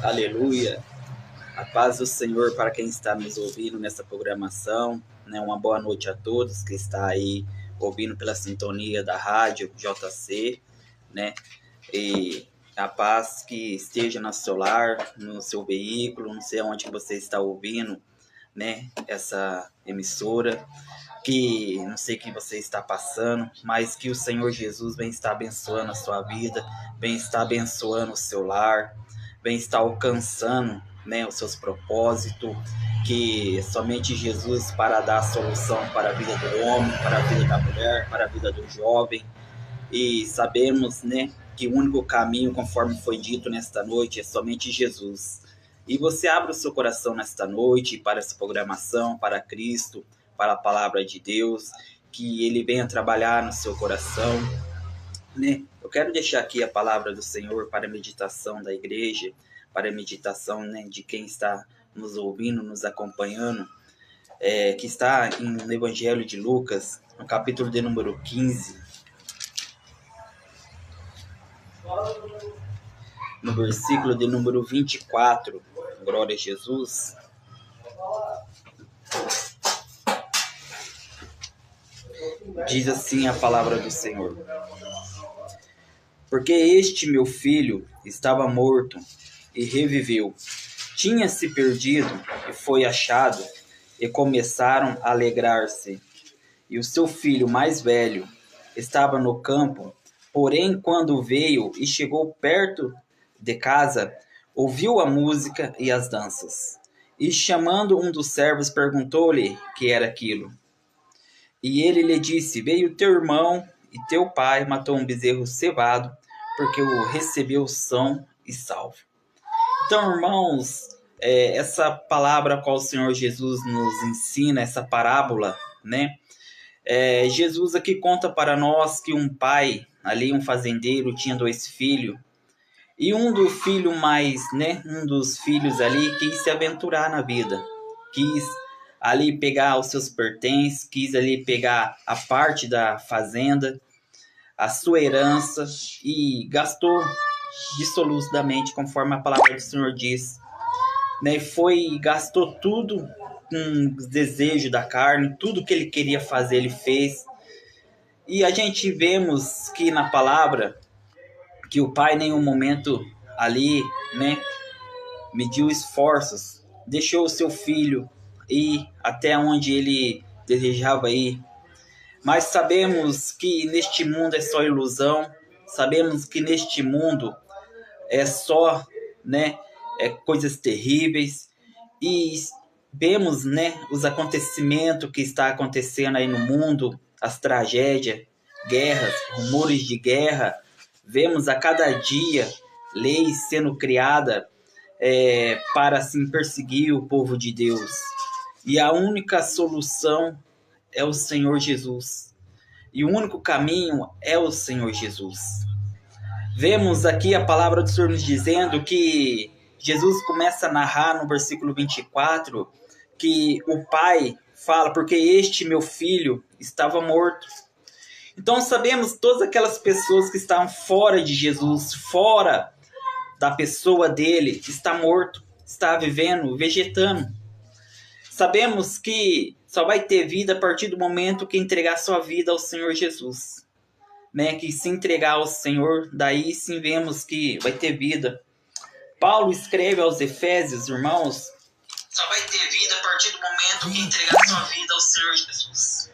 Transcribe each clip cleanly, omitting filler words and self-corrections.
Aleluia. A paz do Senhor para quem está nos ouvindo nessa programação, né? Uma boa noite a todos que está aí ouvindo pela sintonia da rádio JC, né? E a paz que esteja no seu lar, no seu veículo, não sei onde você está ouvindo, né? Essa emissora, que não sei o que você está passando, mas que o Senhor Jesus vem estar abençoando a sua vida, vem estar abençoando o seu lar, vem estar alcançando, né, os seus propósitos, que somente Jesus para dar a solução para a vida do homem, para a vida da mulher, para a vida do jovem. E sabemos, né, que o único caminho, conforme foi dito nesta noite, é somente Jesus. E você abre o seu coração nesta noite para essa programação, para Cristo, para a palavra de Deus, que Ele venha trabalhar no seu coração, né? Eu quero deixar aqui a palavra do Senhor para a meditação da igreja, para a meditação, né, de quem está nos ouvindo, nos acompanhando, que está no Evangelho de Lucas, no capítulo de número 15, no versículo de número 24, glória a Jesus. Diz assim a palavra do Senhor: porque este meu filho estava morto e reviveu, tinha se perdido e foi achado, e começaram a alegrar-se. E o seu filho mais velho estava no campo, porém quando veio e chegou perto de casa, ouviu a música e as danças. E chamando um dos servos, perguntou-lhe que era aquilo. E ele lhe disse: veio teu irmão e teu pai matou um bezerro cevado, porque o recebeu são e salvo. Então, irmãos, essa palavra a qual o Senhor Jesus nos ensina, essa parábola, né? Jesus aqui conta para nós que um pai, ali um fazendeiro, tinha 2 filhos. E um dos filhos um dos filhos ali quis se aventurar na vida. Quis ali pegar os seus pertences, quis ali pegar a parte da fazenda, a sua herança, e gastou dissolucidamente, conforme a palavra do Senhor diz, né? Gastou tudo com os desejos da carne, tudo que ele queria fazer ele fez. E a gente vemos que na palavra que o pai em nenhum momento ali, né, mediu esforços, deixou o seu filho ir até onde ele desejava ir. Mas sabemos que neste mundo é só ilusão, sabemos que neste mundo é só, né, coisas terríveis, e vemos, né, os acontecimentos que está acontecendo aí no mundo, as tragédias, guerras, rumores de guerra. Vemos a cada dia leis sendo criadas para assim perseguir o povo de Deus. E a única solução é o Senhor Jesus. E o único caminho é o Senhor Jesus. Vemos aqui a palavra do Senhor nos dizendo que Jesus começa a narrar no versículo 24 que o pai fala: porque este meu filho estava morto. Então sabemos todas aquelas pessoas que estavam fora de Jesus, fora da pessoa dele, está morto, está vivendo, vegetando. Sabemos que só vai ter vida a partir do momento que entregar sua vida ao Senhor Jesus, né? Que se entregar ao Senhor, daí sim vemos que vai ter vida. Paulo escreve aos Efésios, irmãos, só vai ter vida a partir do momento que entregar sua vida ao Senhor Jesus.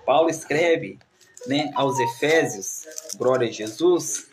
Paulo escreve, né, aos Efésios, glória a Jesus.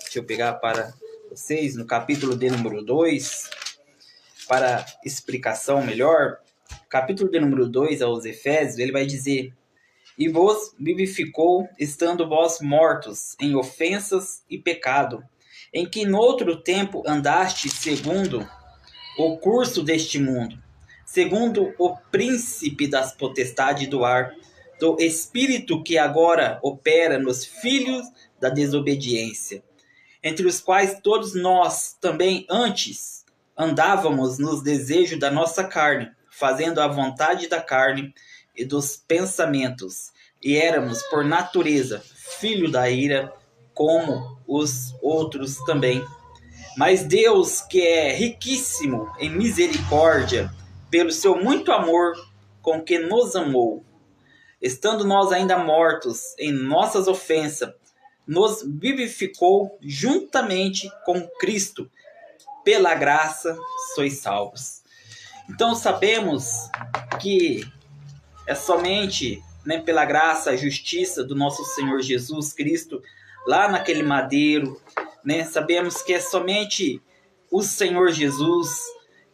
Deixa eu pegar para vocês no capítulo de número 2, para explicação melhor. Capítulo de número 2 aos Efésios, ele vai dizer: e vos vivificou, estando vós mortos em ofensas e pecado, em que noutro tempo andaste segundo o curso deste mundo, segundo o príncipe das potestades do ar, do espírito que agora opera nos filhos da desobediência, entre os quais todos nós também antes andávamos nos desejos da nossa carne, fazendo a vontade da carne e dos pensamentos, e éramos por natureza filho da ira, como os outros também. Mas Deus, que é riquíssimo em misericórdia, pelo seu muito amor com que nos amou, estando nós ainda mortos em nossas ofensas, nos vivificou juntamente com Cristo. Pela graça sois salvos. Então sabemos que é somente, né, pela graça, a justiça do nosso Senhor Jesus Cristo, lá naquele madeiro, né? Sabemos que é somente o Senhor Jesus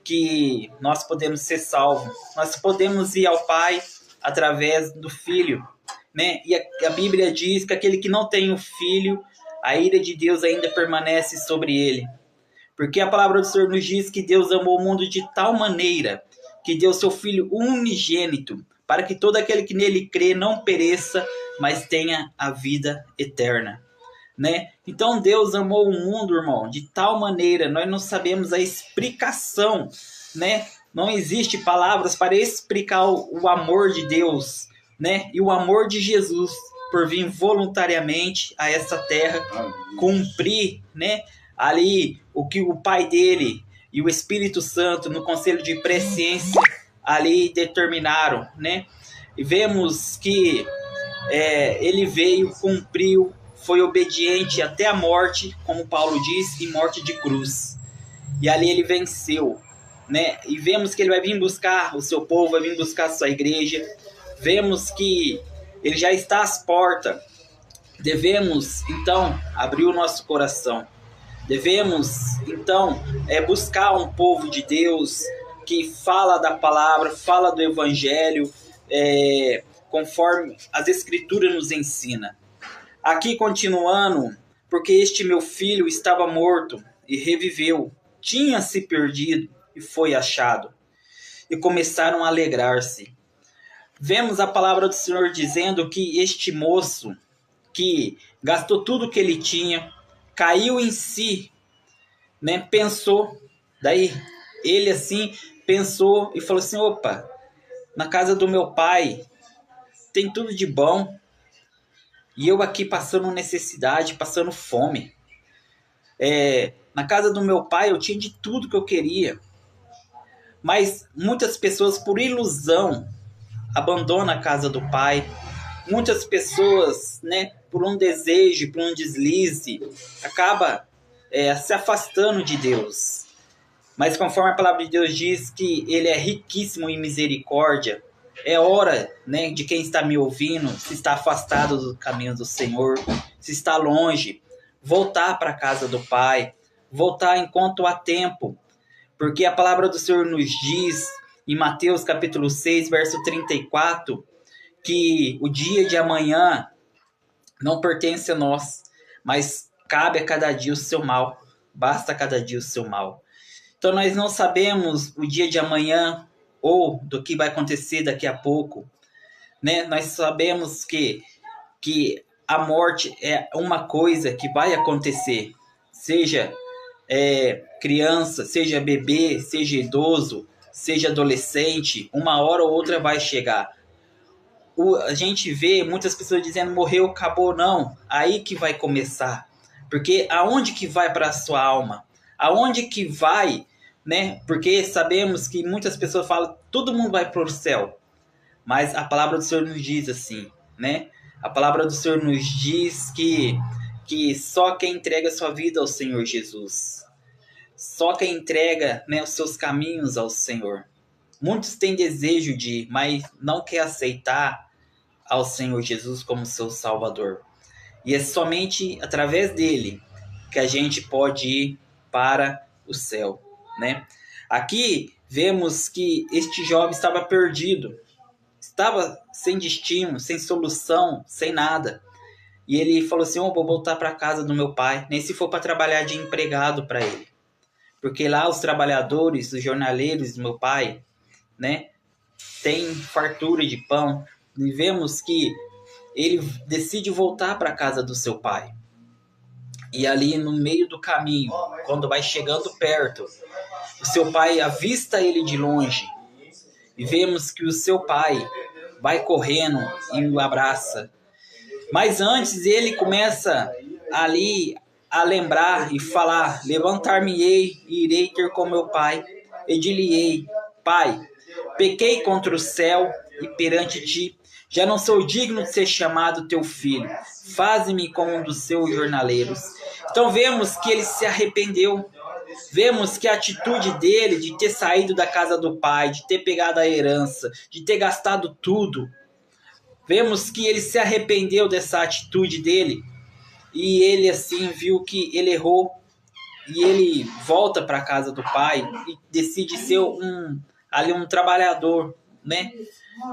que nós podemos ser salvos. Nós podemos ir ao Pai através do Filho, né? E a Bíblia diz que aquele que não tem o Filho, a ira de Deus ainda permanece sobre ele. Porque a palavra do Senhor nos diz que Deus amou o mundo de tal maneira que deu seu Filho unigênito, para que todo aquele que nele crê não pereça, mas tenha a vida eterna, né? Então Deus amou o mundo, irmão, de tal maneira, nós não sabemos a explicação, né? Não existe palavras para explicar o amor de Deus, né? E o amor de Jesus por vir voluntariamente a essa terra, cumprir, né, ali o que o Pai dele e o Espírito Santo no conselho de presciência ali determinaram, né? E vemos que ele veio, cumpriu, foi obediente até a morte, como Paulo diz, e morte de cruz. E ali ele venceu, né? E vemos que ele vai vir buscar o seu povo, vai vir buscar a sua igreja. Vemos que ele já está às portas. Devemos, então, abrir o nosso coração. Devemos, então, buscar um povo de Deus que fala da palavra, fala do evangelho, conforme as escrituras nos ensinam. Aqui continuando, porque este meu filho estava morto e reviveu, tinha se perdido e foi achado. E começaram a alegrar-se. Vemos a palavra do Senhor dizendo que este moço, que gastou tudo que ele tinha, caiu em si, né? Pensou, daí ele assim pensou e falou assim: opa, na casa do meu pai tem tudo de bom, e eu aqui passando necessidade, passando fome. Na casa do meu pai eu tinha de tudo que eu queria, mas muitas pessoas, por ilusão, abandonam a casa do pai. Muitas pessoas, né, por um desejo, por um deslize, acaba se afastando de Deus. Mas conforme a palavra de Deus diz que ele é riquíssimo em misericórdia, é hora, né, de quem está me ouvindo, se está afastado do caminho do Senhor, se está longe, voltar para a casa do Pai, voltar enquanto há tempo. Porque a palavra do Senhor nos diz, em Mateus capítulo 6, verso 34, que o dia de amanhã não pertence a nós, mas cabe a cada dia o seu mal, basta a cada dia o seu mal. Então nós não sabemos o dia de amanhã ou do que vai acontecer daqui a pouco, né? Nós sabemos que a morte é uma coisa que vai acontecer, seja criança, seja bebê, seja idoso, seja adolescente, uma hora ou outra vai chegar. A gente vê muitas pessoas dizendo morreu, acabou, não. Aí que vai começar. Porque aonde que vai para a sua alma? Aonde que vai, né? Porque sabemos que muitas pessoas falam, todo mundo vai para o céu. Mas a palavra do Senhor nos diz assim, né? A palavra do Senhor nos diz que só quem entrega a sua vida ao Senhor Jesus. Só quem entrega, né, os seus caminhos ao Senhor. Muitos têm desejo de ir, mas não quer aceitar ao Senhor Jesus como seu Salvador. E é somente através dele que a gente pode ir para o céu, né? Aqui vemos que este jovem estava perdido, estava sem destino, sem solução, sem nada. E ele falou assim: vou voltar para a casa do meu pai, nem se for para trabalhar de empregado para ele. Porque lá os trabalhadores, os jornaleiros do meu pai, né, tem fartura de pão. E vemos que ele decide voltar para a casa do seu pai. E ali no meio do caminho, quando vai chegando perto, o seu pai avista ele de longe. E vemos que o seu pai vai correndo e o abraça. Mas antes ele começa ali a lembrar e falar: levantar-me-ei e irei ter com meu pai, e dir-lhe-ei: Pai, pequei contra o céu e perante ti, já não sou digno de ser chamado teu filho, faze-me como um dos seus jornaleiros. Então vemos que ele se arrependeu. Vemos que a atitude dele de ter saído da casa do pai, de ter pegado a herança, de ter gastado tudo, vemos que ele se arrependeu dessa atitude dele, e ele assim viu que ele errou, e ele volta para a casa do pai e decide ser um trabalhador, né,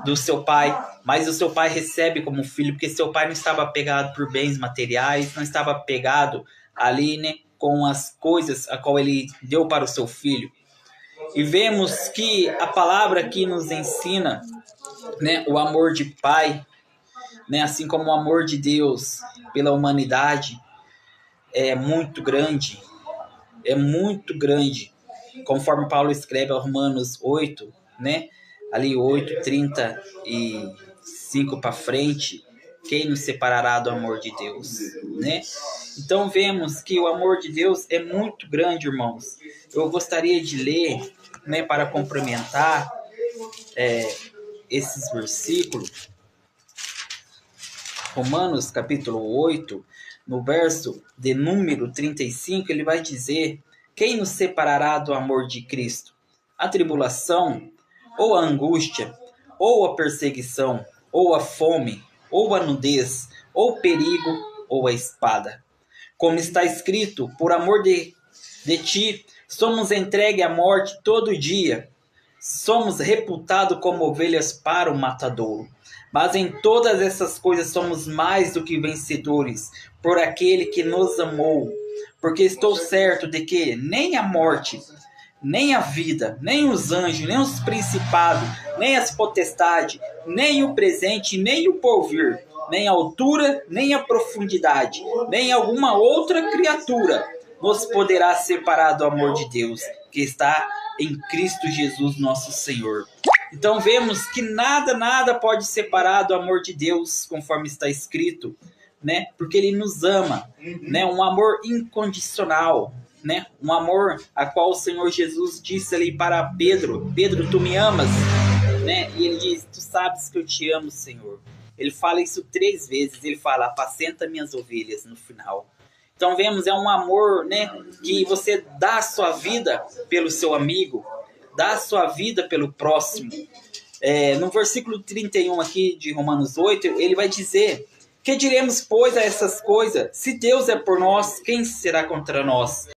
do seu pai. Mas o seu pai recebe como filho, porque seu pai não estava apegado por bens materiais, não estava apegado ali, né, com as coisas a qual ele deu para o seu filho. E vemos que a palavra aqui nos ensina, né, o amor de pai, né, assim como o amor de Deus pela humanidade é muito grande, conforme Paulo escreve aos Romanos 8, né, ali 8:35 para frente: quem nos separará do amor de Deus, né? Então vemos que o amor de Deus é muito grande, irmãos. Eu gostaria de ler, né, para complementar esses versículos. Romanos capítulo 8, no verso de número 35, ele vai dizer: quem nos separará do amor de Cristo? A tribulação, ou a angústia, ou a perseguição, ou a fome, ou a nudez, ou o perigo, ou a espada. Como está escrito: por amor de ti, somos entregue à morte todo dia. Somos reputados como ovelhas para o matadouro. Mas em todas essas coisas somos mais do que vencedores por aquele que nos amou. Porque estou certo de que nem a morte, nem a vida, nem os anjos, nem os principados, nem as potestades, nem o presente, nem o porvir, nem a altura, nem a profundidade, nem alguma outra criatura nos poderá separar do amor de Deus, que está em Cristo Jesus nosso Senhor. Então vemos que nada pode separar do amor de Deus, conforme está escrito, né? Porque ele nos ama, né? Um amor incondicional, né? Um amor a qual o Senhor Jesus disse ali para Pedro: Pedro, tu me amas, né? E ele diz: tu sabes que eu te amo, Senhor. Ele fala isso 3 vezes, ele fala: apacenta minhas ovelhas, no final. Então vemos, é um amor, né, que você dá a sua vida pelo seu amigo, dá a sua vida pelo próximo. No versículo 31 aqui de Romanos 8, ele vai dizer: que diremos, pois, a essas coisas? Se Deus é por nós, quem será contra nós?